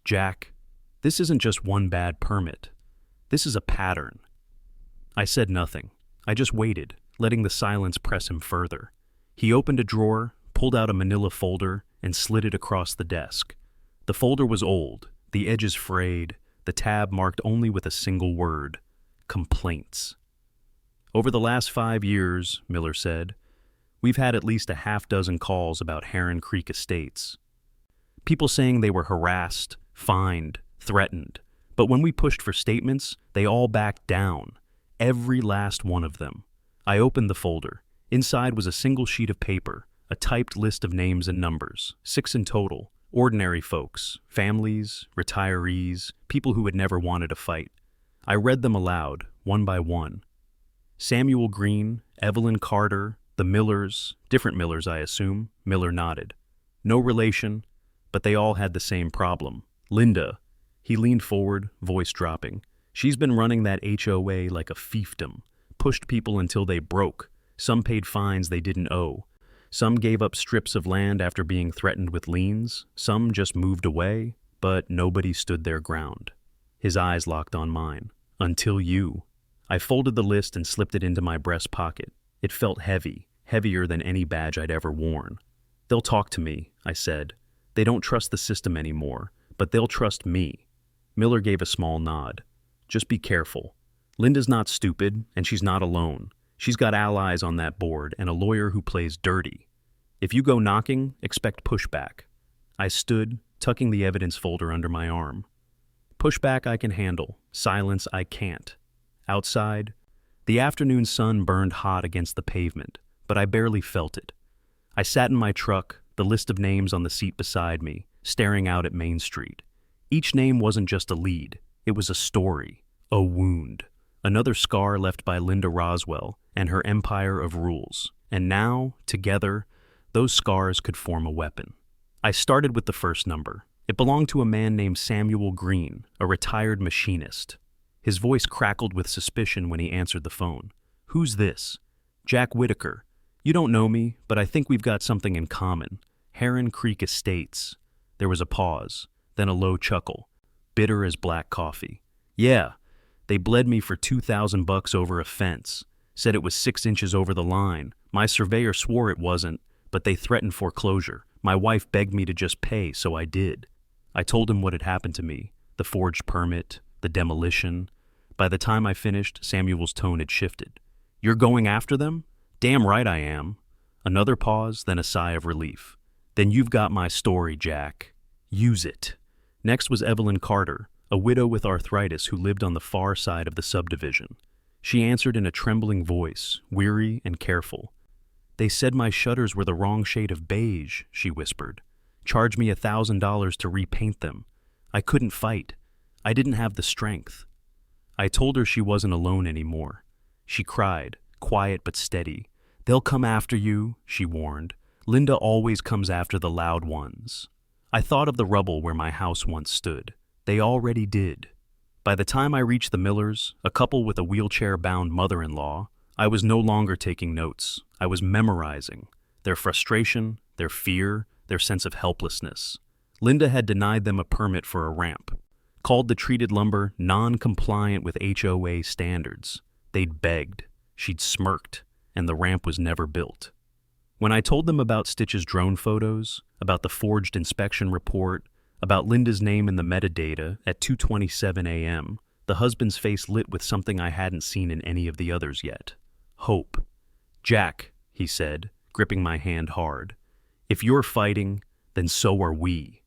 "Jack, this isn't just one bad permit. This is a pattern." I said nothing. I just waited, letting the silence press him further. He opened a drawer, pulled out a manila folder, and slid it across the desk. The folder was old, the edges frayed, the tab marked only with a single word: complaints. "Over the last 5 years," Miller said, "we've had at least a half-dozen calls about Heron Creek Estates. People saying they were harassed, fined, threatened. But when we pushed for statements, they all backed down. Every last one of them." I opened the folder. Inside was a single sheet of paper, a typed list of names and numbers, 6 in total. Ordinary folks, families, retirees, people who had never wanted a fight. I read them aloud, one by one. Samuel Green, Evelyn Carter, the Millers, different Millers I assume. Miller nodded. No relation, but they all had the same problem. Linda. He leaned forward, voice dropping. "She's been running that HOA like a fiefdom, pushed people until they broke. Some paid fines they didn't owe. Some gave up strips of land after being threatened with liens. Some just moved away, but nobody stood their ground." His eyes locked on mine. "Until you." I folded the list and slipped it into my breast pocket. It felt heavy, heavier than any badge I'd ever worn. "They'll talk to me," I said. "They don't trust the system anymore, but they'll trust me." Miller gave a small nod. "Just be careful. Linda's not stupid, and she's not alone. She's got allies on that board and a lawyer who plays dirty. If you go knocking, expect pushback." I stood, tucking the evidence folder under my arm. Pushback I can handle, silence I can't. Outside, the afternoon sun burned hot against the pavement, but I barely felt it. I sat in my truck, the list of names on the seat beside me, staring out at Main Street. Each name wasn't just a lead. It was a story, a wound, another scar left by Linda Roswell and her empire of rules. And now, together, those scars could form a weapon. I started with the first number. It belonged to a man named Samuel Green, a retired machinist. His voice crackled with suspicion when he answered the phone. "Who's this?" "Jack Whitaker. You don't know me, but I think we've got something in common. Heron Creek Estates." There was a pause, then a low chuckle, bitter as black coffee. "Yeah, they bled me for $2,000 over a fence. Said it was 6 inches over the line. My surveyor swore it wasn't, but they threatened foreclosure. My wife begged me to just pay, so I did." I told him what had happened to me, the forged permit, the demolition. By the time I finished, Samuel's tone had shifted. "You're going after them?" "Damn right I am." Another pause, then a sigh of relief. "Then you've got my story, Jack. Use it." Next was Evelyn Carter, a widow with arthritis who lived on the far side of the subdivision. She answered in a trembling voice, weary and careful. "They said my shutters were the wrong shade of beige," she whispered. "Charged me $1,000 to repaint them. I couldn't fight. I didn't have the strength." I told her she wasn't alone anymore. She cried, quiet but steady. "They'll come after you," she warned. "Linda always comes after the loud ones." I thought of the rubble where my house once stood. They already did. By the time I reached the Millers, a couple with a wheelchair-bound mother-in-law, I was no longer taking notes. I was memorizing their frustration, their fear, their sense of helplessness. Linda had denied them a permit for a ramp, called the treated lumber non-compliant with HOA standards. They'd begged, she'd smirked, and the ramp was never built. When I told them about Stitch's drone photos, about the forged inspection report, about Linda's name in the metadata at 2:27 a.m., the husband's face lit with something I hadn't seen in any of the others yet. Hope. "Jack," he said, gripping my hand hard, "if you're fighting, then so are we."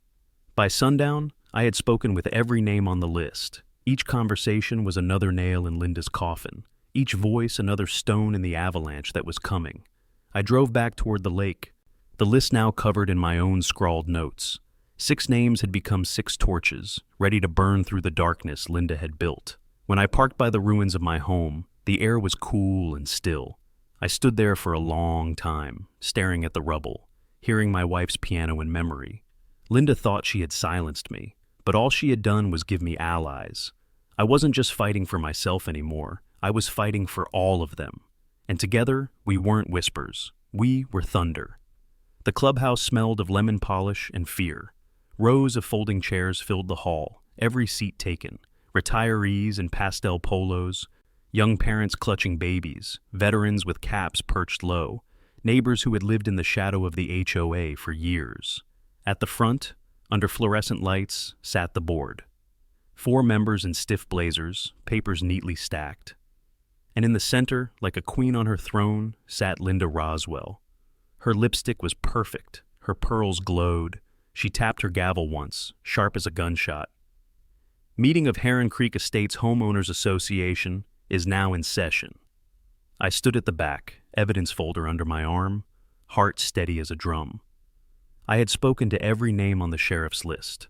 By sundown, I had spoken with every name on the list. Each conversation was another nail in Linda's coffin, each voice another stone in the avalanche that was coming. I drove back toward the lake, the list now covered in my own scrawled notes. 6 names had become 6 torches, ready to burn through the darkness Linda had built. When I parked by the ruins of my home, the air was cool and still. I stood there for a long time, staring at the rubble, hearing my wife's piano in memory. Linda thought she had silenced me, but all she had done was give me allies. I wasn't just fighting for myself anymore, I was fighting for all of them. And together, we weren't whispers, we were thunder. The clubhouse smelled of lemon polish and fear. Rows of folding chairs filled the hall, every seat taken. Retirees in pastel polos, young parents clutching babies, veterans with caps perched low, neighbors who had lived in the shadow of the HOA for years. At the front, under fluorescent lights, sat the board. 4 members in stiff blazers, papers neatly stacked. And in the center, like a queen on her throne, sat Linda Roswell. Her lipstick was perfect, her pearls glowed. She tapped her gavel once, sharp as a gunshot. "Meeting of Heron Creek Estates Homeowners Association is now in session." I stood at the back, evidence folder under my arm, heart steady as a drum. I had spoken to every name on the sheriff's list.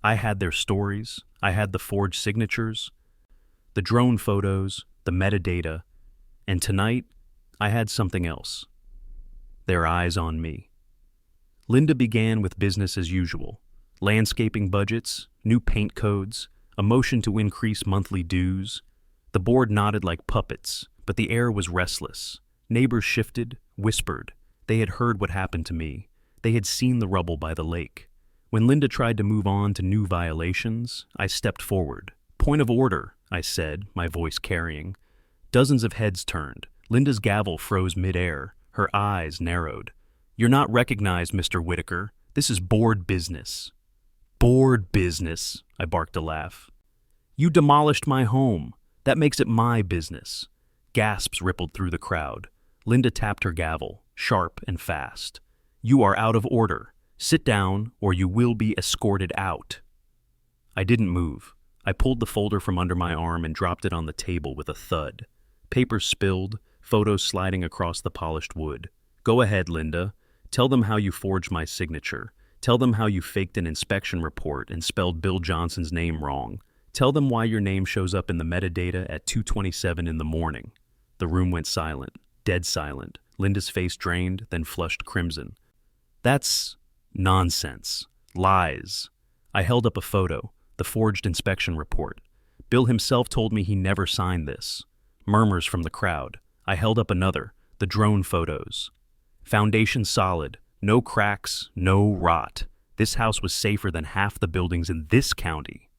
I had their stories, I had the forged signatures, the drone photos, the metadata, and tonight, I had something else. Their eyes on me. Linda began with business as usual. Landscaping budgets, new paint codes, a motion to increase monthly dues. The board nodded like puppets, but the air was restless. Neighbors shifted, whispered. They had heard what happened to me. They had seen the rubble by the lake. When Linda tried to move on to new violations, I stepped forward. "Point of order," I said, my voice carrying. Dozens of heads turned. Linda's gavel froze midair. Her eyes narrowed. "You're not recognized, Mr. Whitaker. This is board business." "Board business," I barked a laugh. "You demolished my home. That makes it my business." Gasps rippled through the crowd. Linda tapped her gavel, sharp and fast. "You are out of order. Sit down, or you will be escorted out." I didn't move. I pulled the folder from under my arm and dropped it on the table with a thud. Papers spilled, photos sliding across the polished wood. "Go ahead, Linda. Tell them how you forged my signature. Tell them how you faked an inspection report and spelled Bill Johnson's name wrong. Tell them why your name shows up in the metadata at 2:27 in the morning. The room went silent, dead silent. Linda's face drained, then flushed crimson. That's nonsense. Lies. I held up a photo, the forged inspection report. Bill himself told me he never signed this. Murmurs from the crowd. I held up another, the drone photos. Foundation solid, no cracks, no rot. This house was safer than half the buildings in this county.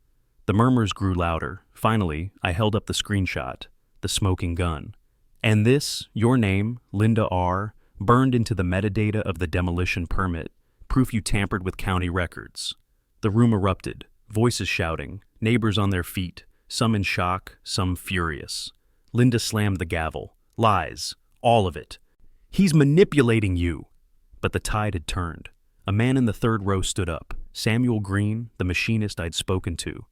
The murmurs grew louder. Finally, I held up the screenshot, the smoking gun. And this, your name, Linda R., burned into the metadata of the demolition permit, proof you tampered with county records. The room erupted, voices shouting, neighbors on their feet, some in shock, some furious. Linda slammed the gavel. Lies. All of it. He's manipulating you. But the tide had turned. A man in the third row stood up, Samuel Green, the machinist I'd spoken to.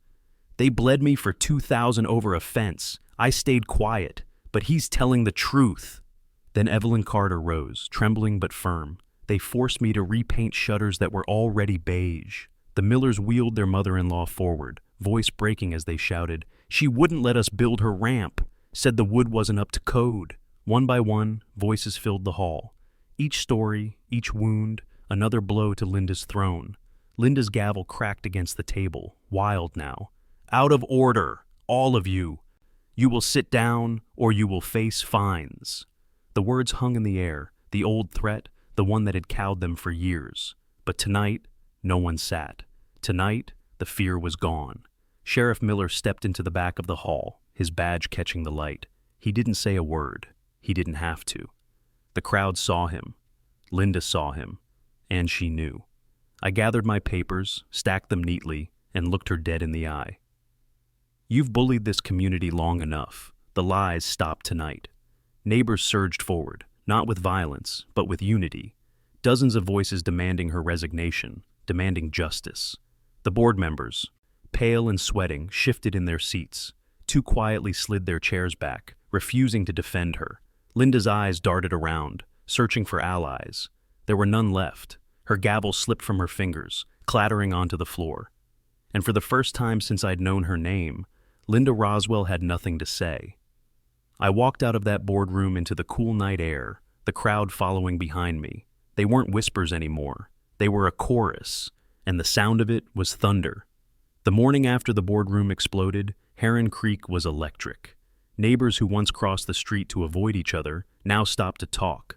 They bled me for $2,000 over a fence. I stayed quiet, but he's telling the truth. Then Evelyn Carter rose, trembling but firm. They forced me to repaint shutters that were already beige. The Millers wheeled their mother-in-law forward, voice breaking as they shouted, "She wouldn't let us build her ramp. Said the wood wasn't up to code." One by one, voices filled the hall. Each story, each wound, another blow to Linda's throne. Linda's gavel cracked against the table, wild now. Out of order, all of you. You will sit down or you will face fines. The words hung in the air, the old threat, the one that had cowed them for years. But tonight, no one sat. Tonight, the fear was gone. Sheriff Miller stepped into the back of the hall, his badge catching the light. He didn't say a word. He didn't have to. The crowd saw him. Linda saw him. And she knew. I gathered my papers, stacked them neatly, and looked her dead in the eye. You've bullied this community long enough. The lies stop tonight. Neighbors surged forward, not with violence, but with unity. Dozens of voices demanding her resignation, demanding justice. The board members, pale and sweating, shifted in their seats. Too quietly slid their chairs back, refusing to defend her. Linda's eyes darted around, searching for allies. There were none left. Her gavel slipped from her fingers, clattering onto the floor. And for the first time since I'd known her name, Linda Roswell had nothing to say. I walked out of that boardroom into the cool night air, the crowd following behind me. They weren't whispers anymore. They were a chorus, and the sound of it was thunder. The morning after the boardroom exploded, Heron Creek was electric. Neighbors who once crossed the street to avoid each other now stopped to talk.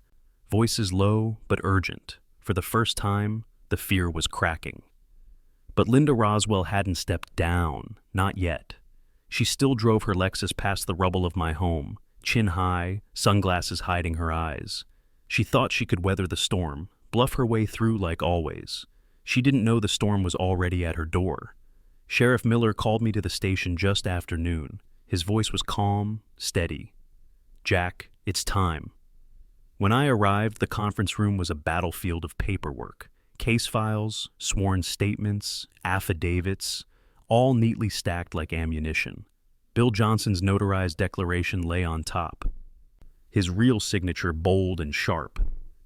Voices low but urgent. For the first time, the fear was cracking. But Linda Roswell hadn't stepped down, not yet. She still drove her Lexus past the rubble of my home, chin high, sunglasses hiding her eyes. She thought she could weather the storm, bluff her way through like always. She didn't know the storm was already at her door. Sheriff Miller called me to the station just after noon. His voice was calm, steady. "Jack, it's time." When I arrived, the conference room was a battlefield of paperwork. Case files, sworn statements, affidavits, all neatly stacked like ammunition. Bill Johnson's notarized declaration lay on top, his real signature bold and sharp.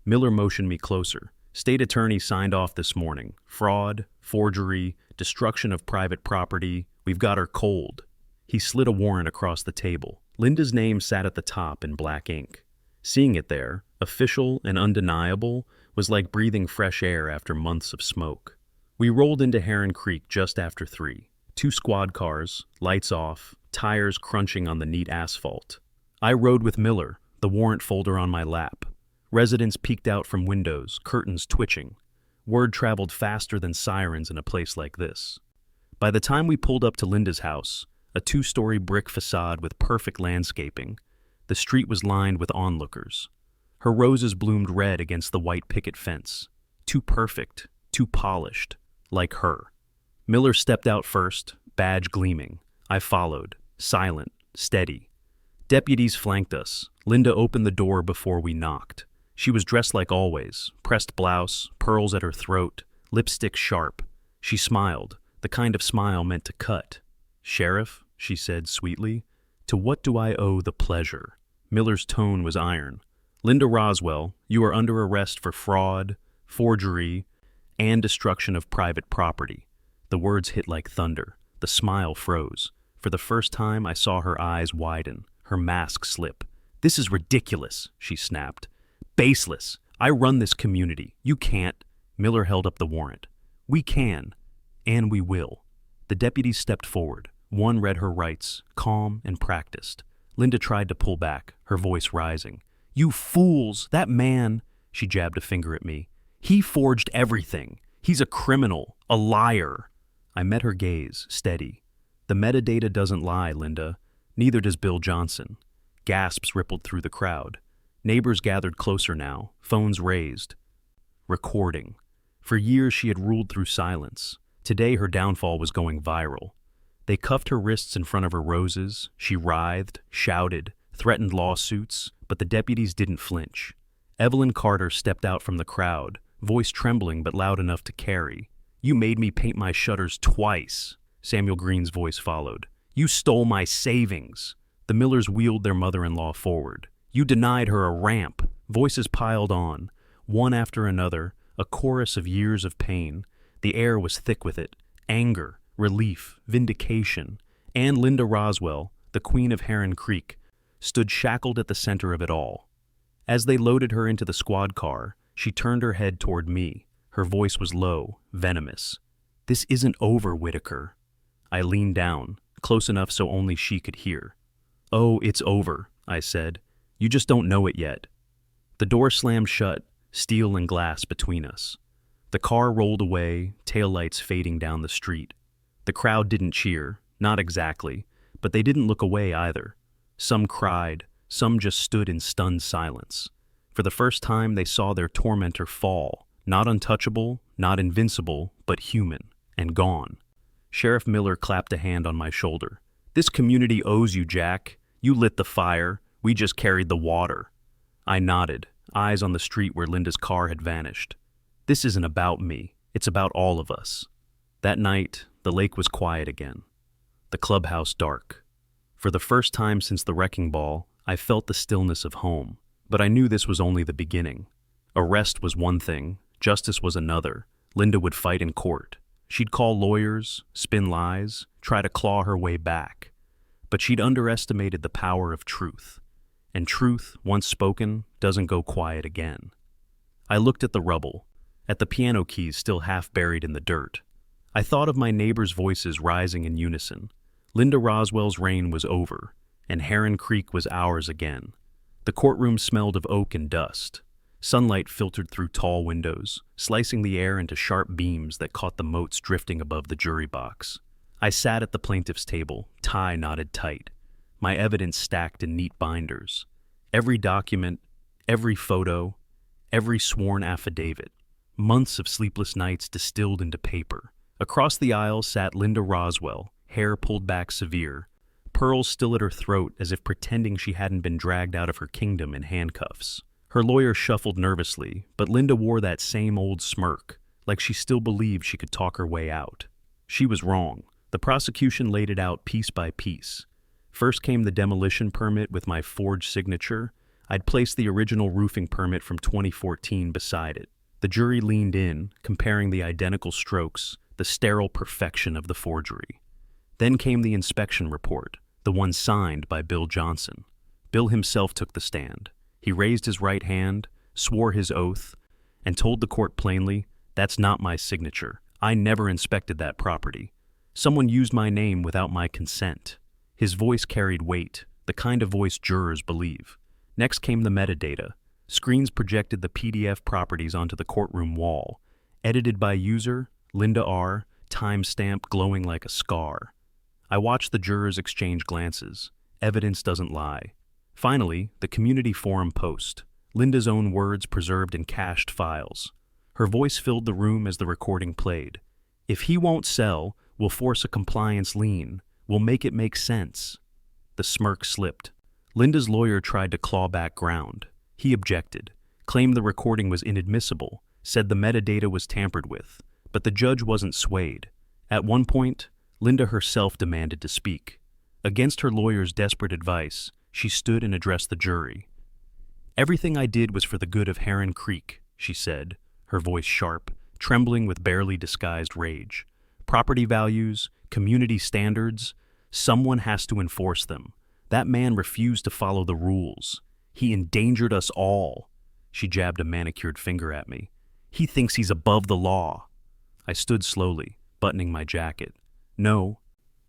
Miller motioned me closer. State attorney signed off this morning. Fraud, forgery, destruction of private property. We've got her cold. He slid a warrant across the table. Linda's name sat at the top in black ink. Seeing it there, official and undeniable, was like breathing fresh air after months of smoke. We rolled into Heron Creek just after 3. 2 squad cars, lights off, tires crunching on the neat asphalt. I rode with Miller, the warrant folder on my lap. Residents peeked out from windows, curtains twitching. Word traveled faster than sirens in a place like this. By the time we pulled up to Linda's house, a 2-story brick facade with perfect landscaping, the street was lined with onlookers. Her roses bloomed red against the white picket fence. Too perfect, too polished, like her. Miller stepped out first, badge gleaming. I followed, silent, steady. Deputies flanked us. Linda opened the door before we knocked. She was dressed like always, pressed blouse, pearls at her throat, lipstick sharp. She smiled, the kind of smile meant to cut. "Sheriff," she said sweetly, "to what do I owe the pleasure?" Miller's tone was iron. "Linda Roswell, you are under arrest for fraud, forgery, and destruction of private property." The words hit like thunder. The smile froze. For the first time, I saw her eyes widen, her mask slip. "This is ridiculous," she snapped. "Baseless. I run this community. You can't." Miller held up the warrant. "We can, and we will." The deputies stepped forward. One read her rights, calm and practiced. Linda tried to pull back, her voice rising. "You fools! That man," she jabbed a finger at me, "he forged everything. He's a criminal, a liar." I met her gaze, steady. "The metadata doesn't lie, Linda. Neither does Bill Johnson." Gasps rippled through the crowd. Neighbors gathered closer now, phones raised. Recording. For years she had ruled through silence. Today her downfall was going viral. They cuffed her wrists in front of her roses. She writhed, shouted, threatened lawsuits, but the deputies didn't flinch. Evelyn Carter stepped out from the crowd, voice trembling but loud enough to carry. "You made me paint my shutters twice." Samuel Green's voice followed. "You stole my savings." The Millers wheeled their mother-in-law forward. "You denied her a ramp." Voices piled on, one after another, a chorus of years of pain. The air was thick with it. Anger, relief, vindication. And Linda Roswell, the queen of Heron Creek, stood shackled at the center of it all. As they loaded her into the squad car, she turned her head toward me. Her voice was low, venomous. "This isn't over, Whitaker." I leaned down, close enough so only she could hear. "Oh, it's over," I said. "You just don't know it yet." The door slammed shut, steel and glass between us. The car rolled away, taillights fading down the street. The crowd didn't cheer, not exactly, but they didn't look away either. Some cried, some just stood in stunned silence. For the first time, they saw their tormentor fall, not untouchable, not invincible, but human, and gone. Sheriff Miller clapped a hand on my shoulder. "This community owes you, Jack. You lit the fire. We just carried the water." I nodded, eyes on the street where Linda's car had vanished. "This isn't about me. It's about all of us." That night, the lake was quiet again. The clubhouse dark. For the first time since the wrecking ball, I felt the stillness of home. But I knew this was only the beginning. Arrest was one thing, justice was another. Linda would fight in court. She'd call lawyers, spin lies, try to claw her way back. But she'd underestimated the power of truth. And truth, once spoken, doesn't go quiet again. I looked at the rubble, at the piano keys still half buried in the dirt. I thought of my neighbors' voices rising in unison. Linda Roswell's reign was over, and Heron Creek was ours again. The courtroom smelled of oak and dust. Sunlight filtered through tall windows, slicing the air into sharp beams that caught the motes drifting above the jury box. I sat at the plaintiff's table, tie knotted tight, my evidence stacked in neat binders. Every document, every photo, every sworn affidavit. Months of sleepless nights distilled into paper. Across the aisle sat Linda Roswell, hair pulled back severe, pearls still at her throat as if pretending she hadn't been dragged out of her kingdom in handcuffs. Her lawyer shuffled nervously, but Linda wore that same old smirk, like she still believed she could talk her way out. She was wrong. The prosecution laid it out piece by piece. First came the demolition permit with my forged signature. I'd placed the original roofing permit from 2014 beside it. The jury leaned in, comparing the identical strokes, the sterile perfection of the forgery. Then came the inspection report, the one signed by Bill Johnson. Bill himself took the stand. He raised his right hand, swore his oath, and told the court plainly, "That's not my signature. I never inspected that property. Someone used my name without my consent." His voice carried weight, the kind of voice jurors believe. Next came the metadata. Screens projected the PDF properties onto the courtroom wall. Edited by user, Linda R., timestamp glowing like a scar. I watched the jurors exchange glances. Evidence doesn't lie. Finally, the community forum post. Linda's own words preserved in cached files. Her voice filled the room as the recording played. "If he won't sell, we'll force a compliance lien. We'll make it make sense." The smirk slipped. Linda's lawyer tried to claw back ground. He objected, claimed the recording was inadmissible, said the metadata was tampered with, but the judge wasn't swayed. At one point, Linda herself demanded to speak. Against her lawyer's desperate advice, she stood and addressed the jury. "Everything I did was for the good of Heron Creek," she said, her voice sharp, trembling with barely disguised rage. "Property values, community standards. Someone has to enforce them. That man refused to follow the rules. He endangered us all. She jabbed a manicured finger at me. He thinks he's above the law. I stood slowly, buttoning my jacket. No,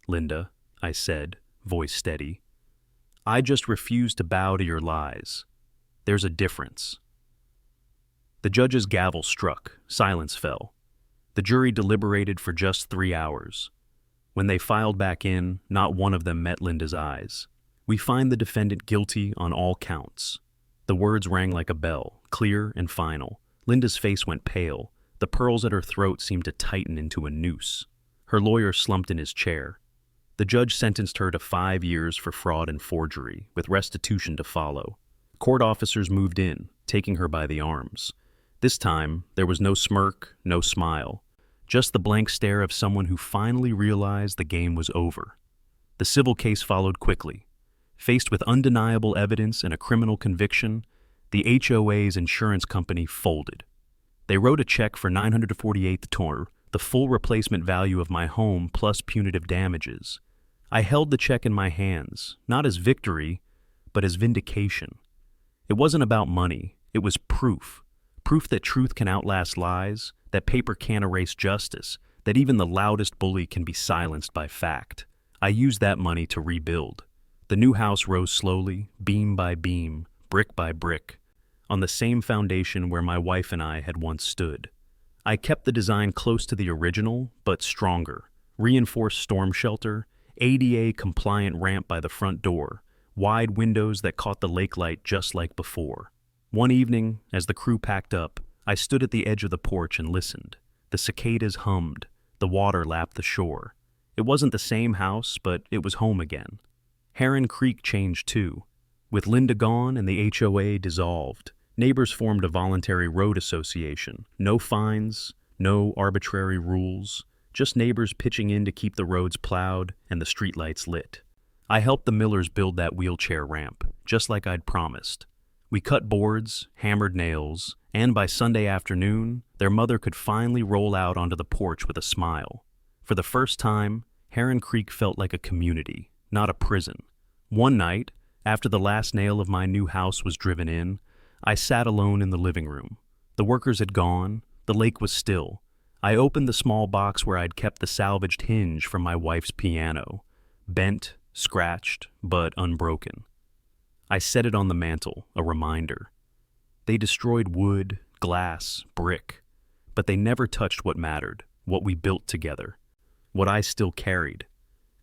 Linda, I said, voice steady. I just refuse to bow to your lies. There's a difference. The judge's gavel struck. Silence fell. The jury deliberated for just 3 hours. When they filed back in, not one of them met Linda's eyes. We find the defendant guilty on all counts. The words rang like a bell, clear and final. Linda's face went pale. The pearls at her throat seemed to tighten into a noose. Her lawyer slumped in his chair. The judge sentenced her to 5 years for fraud and forgery, with restitution to follow. Court officers moved in, taking her by the arms. This time, there was no smirk, no smile, just the blank stare of someone who finally realized the game was over. The civil case followed quickly. Faced with undeniable evidence and a criminal conviction, the HOA's insurance company folded. They wrote a check for $948, the full replacement value of my home plus punitive damages. I held the check in my hands, not as victory, but as vindication. It wasn't about money, it was proof. Proof that truth can outlast lies, that paper can't erase justice, that even the loudest bully can be silenced by fact. I used that money to rebuild. The new house rose slowly, beam by beam, brick by brick, on the same foundation where my wife and I had once stood. I kept the design close to the original, but stronger. Reinforced storm shelter, ADA-compliant ramp by the front door, wide windows that caught the lake light just like before. One evening, as the crew packed up, I stood at the edge of the porch and listened. The cicadas hummed, the water lapped the shore. It wasn't the same house, but it was home again. Heron Creek changed too. With Linda gone and the HOA dissolved, neighbors formed a voluntary road association. No fines, no arbitrary rules, just neighbors pitching in to keep the roads plowed and the streetlights lit. I helped the Millers build that wheelchair ramp, just like I'd promised. We cut boards, hammered nails, and by Sunday afternoon, their mother could finally roll out onto the porch with a smile. For the first time, Heron Creek felt like a community, not a prison. One night, after the last nail of my new house was driven in, I sat alone in the living room. The workers had gone, the lake was still. I opened the small box where I'd kept the salvaged hinge from my wife's piano, bent, scratched, but unbroken. I set it on the mantel, a reminder. They destroyed wood, glass, brick, but they never touched what mattered, what we built together, what I still carried.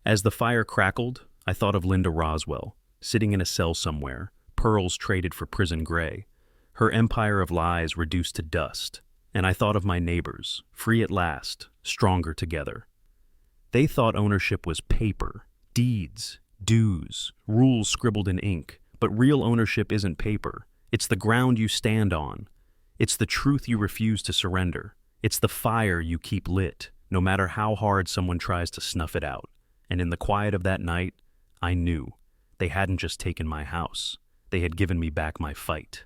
As the fire crackled, I thought of Linda Roswell, sitting in a cell somewhere, pearls traded for prison gray, her empire of lies reduced to dust, and I thought of my neighbors, free at last, stronger together. They thought ownership was paper, deeds, dues, rules scribbled in ink. But real ownership isn't paper. It's the ground you stand on. It's the truth you refuse to surrender. It's the fire you keep lit, no matter how hard someone tries to snuff it out. And in the quiet of that night, I knew they hadn't just taken my house. They had given me back my fight.